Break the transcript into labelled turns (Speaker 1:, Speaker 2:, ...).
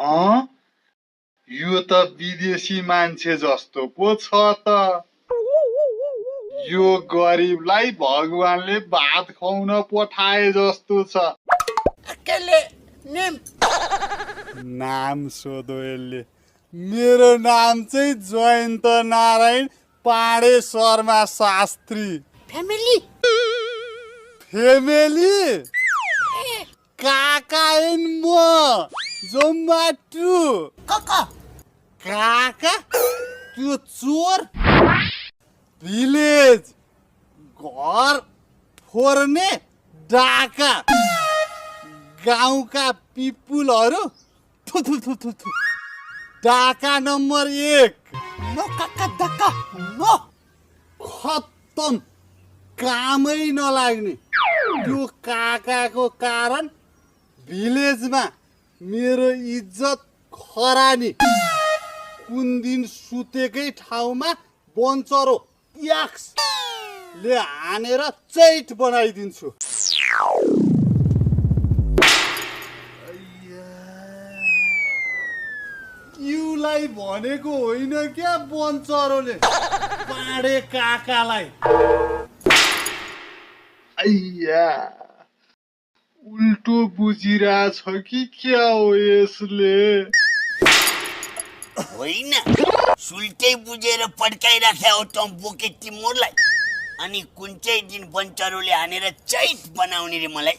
Speaker 1: यो त विदेशी मान्छे जस्तो पो छ त। यो गरिबलाई भगवानले भात खुवाउन पठाए जस्तो छ।
Speaker 2: अकेले नेम
Speaker 1: नाम सोधो यसले। मेरो नाम चाहिँ जयन्त नारायण पाँडे शर्मा शास्त्री।
Speaker 2: फ्यामिली
Speaker 1: काका एन म जोम्बाटु।
Speaker 2: काका
Speaker 1: काका त्यो चोर। भिलेज घर फोर्ने डाका। गाउँका पिपुलहरू थु थु थु थु थु। डाका नम्बर 1
Speaker 2: नो काका दक्का नो
Speaker 1: खत्तम। कामै नलाग्ने। त्यो काकाको कारण भिलेजमा मेरो इज्जत खरानी। कुन दिन सुतेकै ठाउँमा बन्चरो याक्सले हानेर चैट बनाइदिन्छु। युलाई भनेको होइन क्या बन्चरोले पाँडे काकालाई। अय्या उल्टो बुझिरहेछ कि क्या हो यसले।
Speaker 2: होइन सुल्टै बुझेर पड्काइराख्या हो त बोके तिमोरलाई। अनि कुन चाहिँ दिन बन्चरोले हानेर चैट बनाउने रे मलाई।